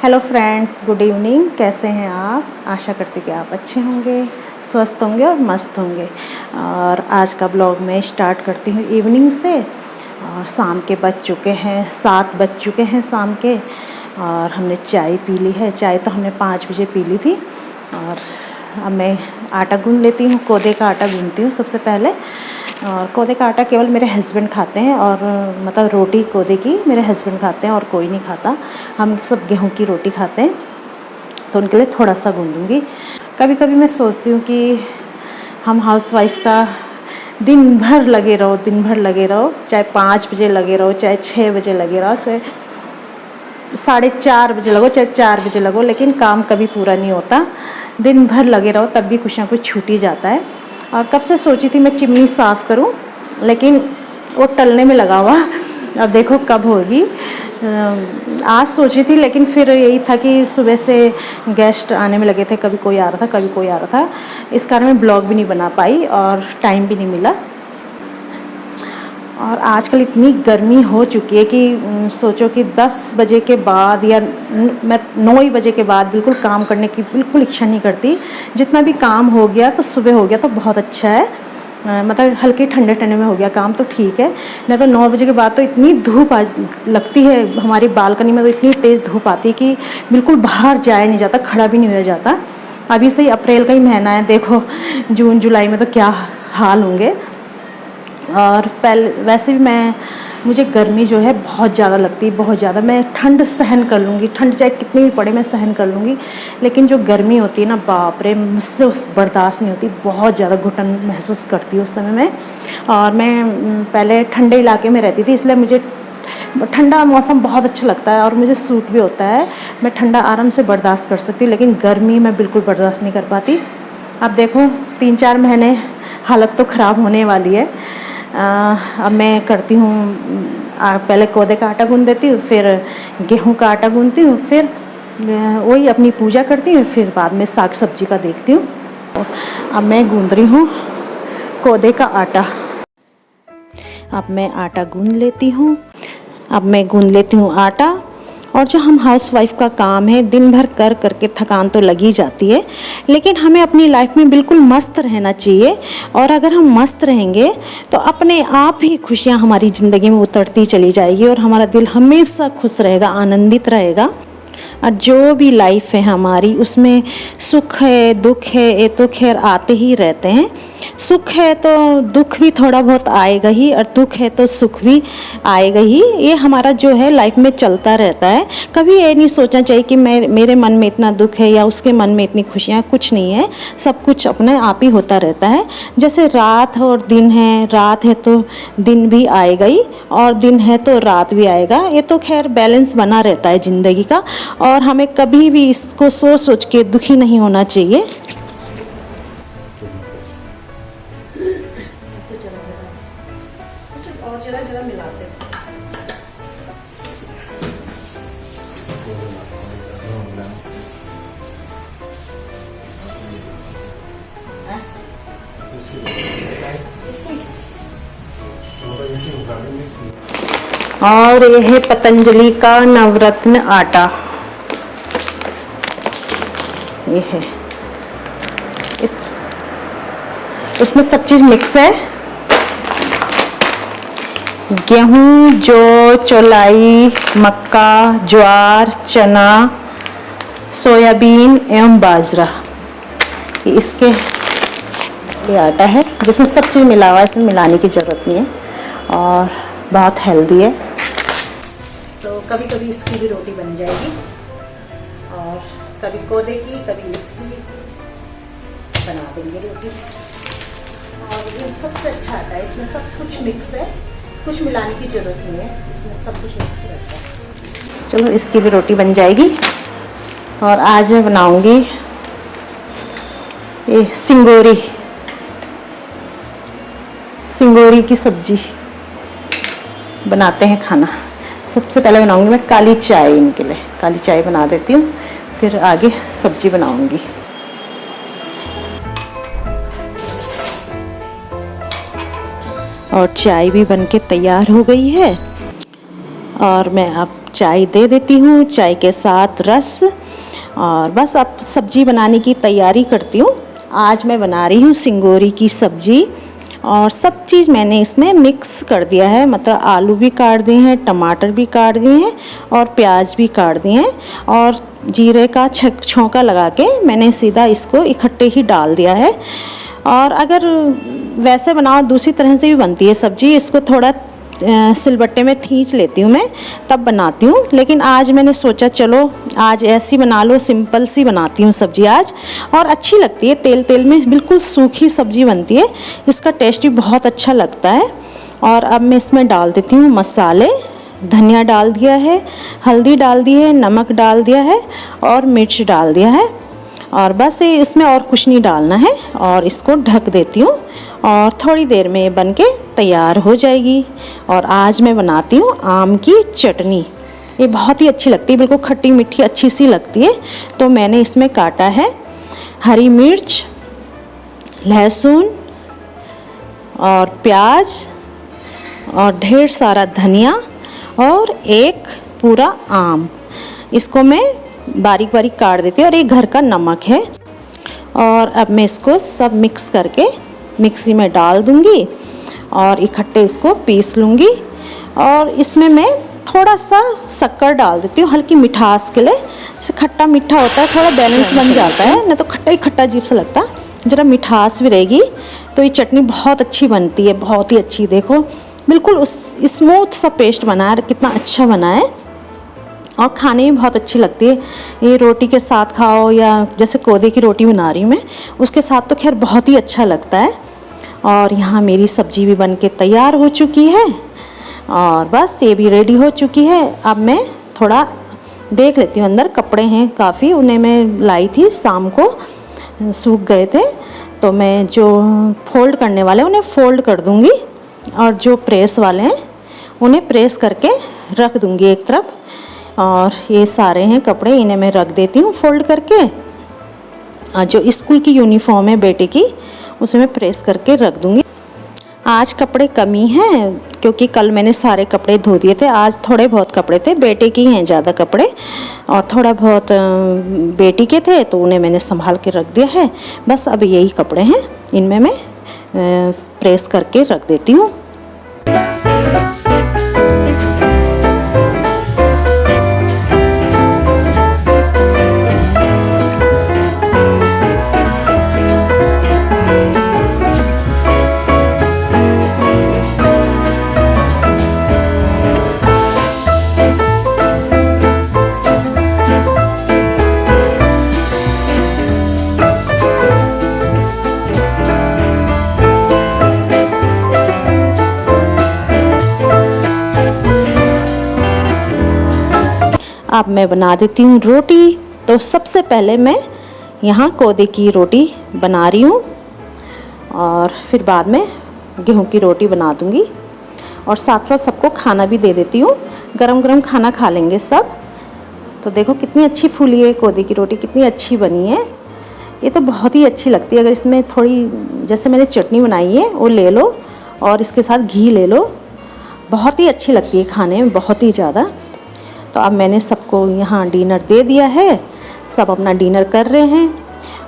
Hello friends, good evening. कैसे हैं आप? आशा करती हूँ कि आप अच्छे होंगे, स्वस्थ होंगे और मस्त होंगे। और आज का ब्लॉग मैं स्टार्ट करती हूँ इवनिंग से। और शाम के बज चुके हैं 7 बज चुके हैं शाम के। और हमने चाय पी ली है। चाय तो हमने 5 बजे पी ली थी। और अब मैं आटा गूँध लेती हूँ। कोदे का आटा गूँधती हूँ सबसे पहले। और कोदे का आटा केवल मेरे हस्बैंड खाते हैं, और मतलब रोटी कोदे की मेरे हस्बैंड खाते हैं और कोई नहीं खाता। हम सब गेहूं की रोटी खाते हैं, तो उनके लिए थोड़ा सा गूँधूँगी। कभी कभी मैं सोचती हूँ कि हम हाउसवाइफ का दिन भर लगे रहो, चाहे 5 बजे लगे रहो, चाहे 6 बजे लगे रहो, चाहे 4:30 बजे लगो, चाहे 4 बजे लगो, लेकिन काम कभी पूरा नहीं होता। दिन भर लगे रहो तब भी कुछ ना कुछ छूट ही जाता है। और कब से सोची थी मैं चिमनी साफ़ करूं, लेकिन वो टलने में लगा हुआ। अब देखो कब होगी। आज सोची थी, लेकिन फिर यही था कि सुबह से गेस्ट आने में लगे थे, कभी कोई आ रहा था। इस कारण मैं ब्लॉग भी नहीं बना पाई और टाइम भी नहीं मिला। और आजकल इतनी गर्मी हो चुकी है कि सोचो कि 10 बजे के बाद या मैं 9 बजे के बाद बिल्कुल काम करने की बिल्कुल इच्छा नहीं करती। जितना भी काम हो गया तो सुबह हो गया तो बहुत अच्छा है। मतलब हल्के ठंडे ठंडे में हो गया काम तो ठीक है, नहीं तो 9 बजे के बाद तो इतनी धूप लगती है। हमारी बालकनी में तो इतनी तेज़ धूप आती है कि बिल्कुल बाहर जाया नहीं जाता, खड़ा भी नहीं हो जाता। अभी से ही अप्रैल का ही महीना है, देखो जून जुलाई में तो क्या हाल होंगे। और वैसे भी मुझे गर्मी जो है बहुत ज़्यादा लगती है, बहुत ज़्यादा। मैं ठंड सहन कर लूँगी, ठंड चाहे कितनी भी पड़े मैं सहन कर लूँगी, लेकिन जो गर्मी होती है ना, बाप रे, मुझसे बर्दाश्त नहीं होती। बहुत ज़्यादा घुटन महसूस करती हूँ उस समय में। और मैं पहले ठंडे इलाके में रहती थी, इसलिए मुझे ठंडा मौसम बहुत अच्छा लगता है और मुझे सूट भी होता है। मैं ठंडा आराम से बर्दाश्त कर सकती हूँ, लेकिन गर्मी मैं बिल्कुल बर्दाश्त नहीं कर पाती। अब देखो 3-4 महीने हालत तो ख़राब होने वाली है। अब मैं करती हूँ, पहले कोदे का आटा गूँध देती हूँ, फिर गेहूं का आटा गूँधती हूँ, फिर वही अपनी पूजा करती हूँ, फिर बाद में साग सब्जी का देखती हूँ। अब मैं गूँध रही हूँ कोदे का आटा। अब मैं आटा गूँध लेती हूँ आटा। और जो हम हाउसवाइफ का काम है, दिन भर कर करके थकान तो लगी जाती है, लेकिन हमें अपनी लाइफ में बिल्कुल मस्त रहना चाहिए। और अगर हम मस्त रहेंगे तो अपने आप ही खुशियाँ हमारी ज़िंदगी में उतरती चली जाएगी और हमारा दिल हमेशा खुश रहेगा, आनंदित रहेगा। और जो भी लाइफ है हमारी, उसमें सुख है, दुख है, ये तो खैर आते ही रहते हैं। सुख है तो दुख भी थोड़ा बहुत आएगा ही, और दुख है तो सुख भी आएगा ही। ये हमारा जो है लाइफ में चलता रहता है। कभी ये नहीं सोचना चाहिए कि मेरे मन में इतना दुख है या उसके मन में इतनी खुशियाँ, कुछ नहीं है। सब कुछ अपने आप ही होता रहता है। जैसे रात और दिन है, रात है तो दिन भी आएगा ही, और दिन है तो रात भी आएगा। ये तो खैर बैलेंस बना रहता है ज़िंदगी का, और हमें कभी भी इसको सोच सोच के दुखी नहीं होना चाहिए। और जरा मिलाते हैं। और ये है पतंजलि का नवरत्न आटा, ये है। इसमें सब चीज़ मिक्स है। गेहूँ, जौ, चौलाई, मक्का, ज्वार, चना, सोयाबीन एवं बाजरा, ये आटा है जिसमें सब चीज़ मिला हुआ है। इसमें मिलाने की ज़रूरत नहीं है और बहुत हेल्दी है। तो कभी कभी इसकी भी रोटी बन जाएगी, और कभी कोदे की, कभी इसकी बना देंगे रोटी। और ये सबसे अच्छा आटा है, इसमें सब कुछ मिक्स है, कुछ मिलाने की ज़रूरत नहीं है, इसमें सब कुछ मिक्स रहता है। चलो इसकी भी रोटी बन जाएगी। और आज मैं बनाऊंगी ये सिंगोरी की सब्जी बनाते हैं खाना। सबसे पहले बनाऊंगी मैं काली चाय। इनके लिए काली चाय बना देती हूँ, फिर आगे सब्जी बनाऊंगी। और चाय भी बनके तैयार हो गई है। और मैं अब चाय दे देती हूँ, चाय के साथ रस। और बस अब सब्जी बनाने की तैयारी करती हूँ। आज मैं बना रही हूँ सिंगोरी की सब्जी और सब चीज़ मैंने इसमें मिक्स कर दिया है, मतलब आलू भी काट दिए हैं, टमाटर भी काट दिए हैं और प्याज भी काट दिए हैं और जीरे का छौंका लगा के मैंने सीधा इसको इकट्ठे ही डाल दिया है। और अगर वैसे बनाओ दूसरी तरह से भी बनती है सब्जी, इसको थोड़ा सिलबट्टे में खींच लेती हूँ मैं, तब बनाती हूँ। लेकिन आज मैंने सोचा चलो आज ऐसी बना लो, सिंपल सी बनाती हूँ सब्जी आज, और अच्छी लगती है। तेल तेल में बिल्कुल सूखी सब्जी बनती है, इसका टेस्ट भी बहुत अच्छा लगता है। और अब मैं इसमें डाल देती हूँ मसाले। धनिया डाल दिया है, हल्दी डाल दी है, नमक डाल दिया है और मिर्च डाल दिया है। और बस ये इसमें और कुछ नहीं डालना है और इसको ढक देती हूँ और थोड़ी देर में ये बन के तैयार हो जाएगी। और आज मैं बनाती हूँ आम की चटनी। ये बहुत ही अच्छी लगती है, बिल्कुल खट्टी मीठी अच्छी सी लगती है। तो मैंने इसमें काटा है हरी मिर्च, लहसुन और प्याज और ढेर सारा धनिया और एक पूरा आम। इसको मैं बारीक बारीक काट देती हूँ और ये घर का नमक है। और अब मैं इसको सब मिक्स करके मिक्सी में डाल दूँगी और इकट्ठे इसको पीस लूँगी। और इसमें मैं थोड़ा सा शक्कर डाल देती हूँ हल्की मिठास के लिए। जैसे खट्टा मीठा होता है, थोड़ा बैलेंस बन जाता है, नहीं तो खट्टा ही खट्टा अजीब सा लगता है। ज़रा मिठास भी रहेगी तो ये चटनी बहुत अच्छी बनती है, बहुत ही अच्छी। देखो बिल्कुल उस स्मूथ सा पेस्ट बना है, कितना अच्छा बना है और खाने में बहुत अच्छी लगती है। ये रोटी के साथ खाओ या जैसे कोदे की रोटी बना रही हूँ मैं, उसके साथ तो खैर बहुत ही अच्छा लगता है। और यहाँ मेरी सब्जी भी बन के तैयार हो चुकी है और बस ये भी रेडी हो चुकी है। अब मैं थोड़ा देख लेती हूँ, अंदर कपड़े हैं काफ़ी, उन्हें मैं लाई थी शाम को, सूख गए थे, तो मैं जो फोल्ड करने वाले उन्हें फ़ोल्ड कर दूँगी और जो प्रेस वाले हैं उन्हें प्रेस करके रख दूँगी एक तरफ। और ये सारे हैं कपड़े, इन्हें मैं रख देती हूँ फोल्ड करके। और जो स्कूल की यूनिफॉर्म है बेटे की, उसे मैं प्रेस करके रख दूँगी। आज कपड़े कमी हैं क्योंकि कल मैंने सारे कपड़े धो दिए थे, आज थोड़े बहुत कपड़े थे। बेटे की हैं ज़्यादा कपड़े और थोड़ा बहुत बेटी के थे, तो उन्हें मैंने संभाल के रख दिया है। बस अब यही कपड़े हैं, इनमें मैं प्रेस करके रख देती हूँ। अब मैं बना देती हूँ रोटी। तो सबसे पहले मैं यहाँ कोदे की रोटी बना रही हूँ और फिर बाद में गेहूँ की रोटी बना दूँगी और साथ साथ सबको खाना भी दे देती हूँ। गरम गरम खाना खा लेंगे सब। तो देखो कितनी अच्छी फूली है कोदे की रोटी, कितनी अच्छी बनी है। ये तो बहुत ही अच्छी लगती है। अगर इसमें थोड़ी जैसे मैंने चटनी बनाई है वो ले लो और इसके साथ घी ले लो, बहुत ही अच्छी लगती है खाने में, बहुत ही ज़्यादा। तो अब मैंने सबको यहाँ डिनर दे दिया है, सब अपना डिनर कर रहे हैं।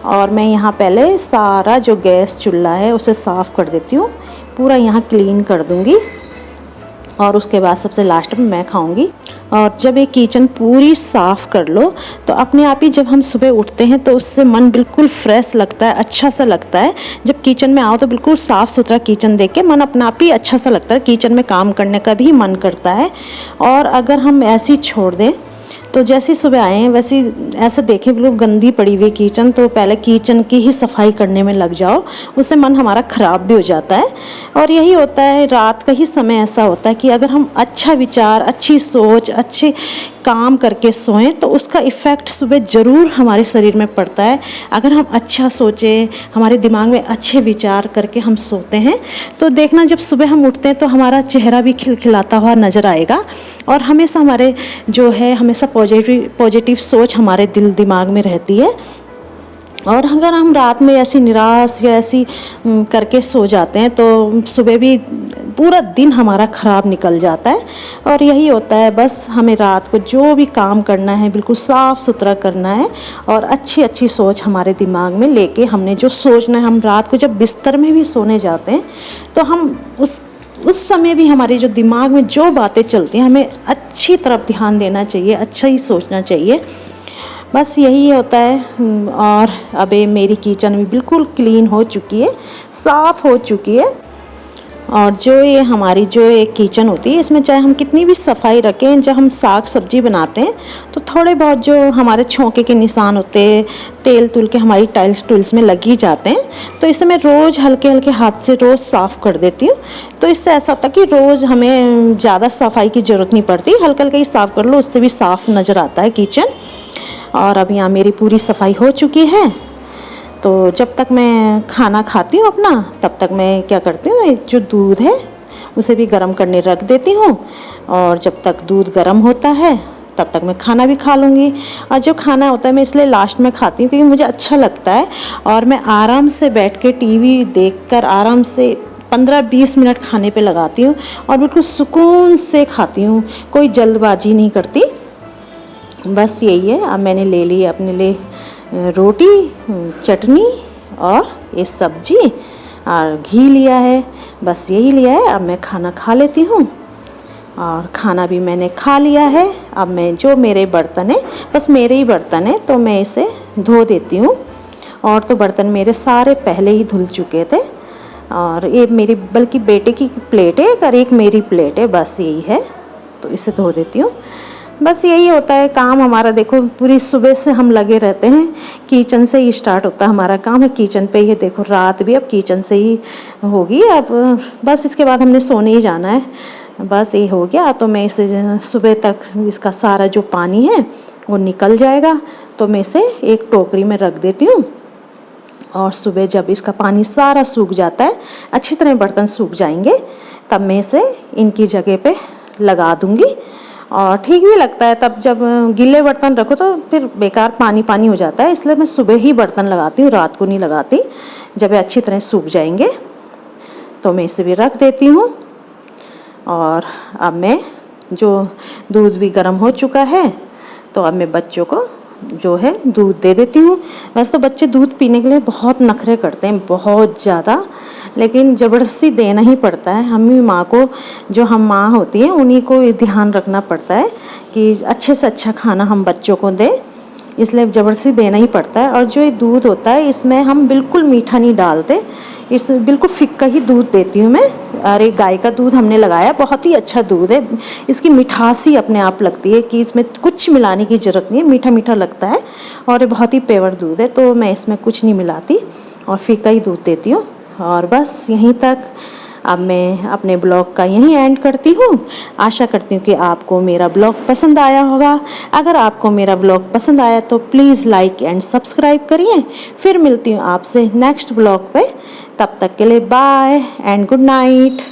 और मैं यहाँ पहले सारा जो गैस चूल्हा है उसे साफ़ कर देती हूँ, पूरा यहाँ क्लीन कर दूँगी और उसके बाद सबसे लास्ट में मैं खाऊँगी। और जब ये किचन पूरी साफ़ कर लो तो अपने आप ही जब हम सुबह उठते हैं तो उससे मन बिल्कुल फ्रेश लगता है, अच्छा सा लगता है। जब किचन में आओ तो बिल्कुल साफ़ सुथरा किचन देख के मन अपना आप ही अच्छा सा लगता है, किचन में काम करने का भी मन करता है। और अगर हम ऐसे ही छोड़ दें तो जैसे सुबह आए हैं वैसे ऐसे देखें बिल्कुल गंदी पड़ी हुई किचन, तो पहले किचन की ही सफाई करने में लग जाओ, उससे मन हमारा ख़राब भी हो जाता है। और यही होता है, रात का ही समय ऐसा होता है कि अगर हम अच्छा विचार, अच्छी सोच, अच्छे काम करके सोएं तो उसका इफ़ेक्ट सुबह ज़रूर हमारे शरीर में पड़ता है। अगर हम अच्छा सोचें, हमारे दिमाग में अच्छे विचार करके हम सोते हैं तो देखना जब सुबह हम उठते हैं तो हमारा चेहरा भी खिलखिलाता हुआ नज़र आएगा और हमेशा हमारे जो है हमेशा पॉजिटिव सोच हमारे दिल दिमाग में रहती है। और अगर हम रात में ऐसी निराश या ऐसी करके सो जाते हैं तो सुबह भी पूरा दिन हमारा ख़राब निकल जाता है। और यही होता है, बस हमें रात को जो भी काम करना है बिल्कुल साफ़ सुथरा करना है और अच्छी अच्छी सोच हमारे दिमाग में लेके हमने जो सोचना है। हम रात को जब बिस्तर में भी सोने जाते हैं तो हम उस समय भी हमारे जो दिमाग में जो बातें चलती हैं हमें अच्छी तरफ ध्यान देना चाहिए, अच्छा ही सोचना चाहिए। बस यही होता है। और अब ये मेरी किचन भी बिल्कुल क्लीन हो चुकी है, साफ़ हो चुकी है। और जो ये हमारी जो एक किचन होती है इसमें चाहे हम कितनी भी सफाई रखें, जब हम साग सब्जी बनाते हैं तो थोड़े बहुत जो हमारे छोंके के निशान होते हैं, तेल तुल के हमारी टाइल्स टूल्स में लग ही जाते हैं। तो इसे मैं रोज़ हल्के हल्के हाथ से रोज़ साफ़ कर देती हूँ। तो इससे ऐसा होता है कि रोज़ हमें ज़्यादा सफाई की ज़रूरत नहीं पड़ती, हल्का हल्का ही साफ़ कर लो, उससे भी साफ़ नज़र आता है किचन। और अब यहाँ मेरी पूरी सफाई हो चुकी है। तो जब तक मैं खाना खाती हूँ अपना, तब तक मैं क्या करती हूँ, जो दूध है उसे भी गर्म करने रख देती हूँ। और जब तक दूध गर्म होता है तब तक मैं खाना भी खा लूँगी। और जो खाना होता है मैं इसलिए लास्ट में खाती हूँ क्योंकि मुझे अच्छा लगता है और मैं आराम से बैठ के टीवी देखकर आराम से 15-20 मिनट खाने पे लगाती हूँ और बिल्कुल सुकून से खाती हूँ, कोई जल्दबाजी नहीं करती। बस यही है। अब मैंने ले ली अपने लिए रोटी, चटनी और ये सब्जी और घी लिया है, बस यही लिया है। अब मैं खाना खा लेती हूँ और खाना भी मैंने खा लिया है। अब मैं जो मेरे बर्तन है, बस मेरे ही बर्तन है तो मैं इसे धो देती हूँ। और तो बर्तन मेरे सारे पहले ही धुल चुके थे। और ये मेरी बल्कि बेटे की प्लेट है और एक मेरी प्लेट है, बस यही है, तो इसे धो देती हूँ। बस यही होता है काम हमारा। देखो पूरी सुबह से हम लगे रहते हैं, किचन से ही स्टार्ट होता है हमारा काम है, किचन पे ही। देखो रात भी अब किचन से ही होगी। अब बस इसके बाद हमने सोने ही जाना है, बस ये हो गया। तो मैं इसे सुबह तक इसका सारा जो पानी है वो निकल जाएगा, तो मैं इसे एक टोकरी में रख देती हूँ। और सुबह जब इसका पानी सारा सूख जाता है, अच्छी तरह बर्तन सूख जाएंगे, तब मैं इसे इनकी जगह पे लगा दूँगी। और ठीक भी लगता है, तब जब गीले बर्तन रखो तो फिर बेकार पानी पानी हो जाता है, इसलिए मैं सुबह ही बर्तन लगाती हूँ, रात को नहीं लगाती। जब ये अच्छी तरह सूख जाएंगे तो मैं इसे भी रख देती हूँ। और अब मैं जो दूध भी गर्म हो चुका है तो अब मैं बच्चों को जो है दूध दे देती हूँ। वैसे तो बच्चे दूध पीने के लिए बहुत नखरे करते हैं, बहुत ज़्यादा, लेकिन ज़बरदस्ती देना ही पड़ता है। हमें माँ को, जो हम माँ होती हैं उन्हीं को ये ध्यान रखना पड़ता है कि अच्छे से अच्छा खाना हम बच्चों को दें, इसलिए ज़बरदस्ती देना ही पड़ता है। और जो ये दूध होता है इसमें हम बिल्कुल मीठा नहीं डालते, इसमें बिल्कुल फिक्का ही दूध देती हूँ मैं। और एक गाय का दूध हमने लगाया, बहुत ही अच्छा दूध है, इसकी मिठास ही अपने आप लगती है कि इसमें कुछ मिलाने की ज़रूरत नहीं है, मीठा मीठा लगता है और ये बहुत ही पेवर दूध है, तो मैं इसमें कुछ नहीं मिलाती और फिक्का ही दूध देती हूँ। और बस यहीं तक अब मैं अपने ब्लॉग का यहीं एंड करती हूँ। आशा करती हूँ कि आपको मेरा ब्लॉग पसंद आया होगा। अगर आपको मेरा ब्लॉग पसंद आया तो प्लीज़ लाइक एंड सब्सक्राइब करिए। फिर मिलती हूँ आपसे नेक्स्ट ब्लॉग पे, तब तक के लिए बाय एंड गुड नाइट।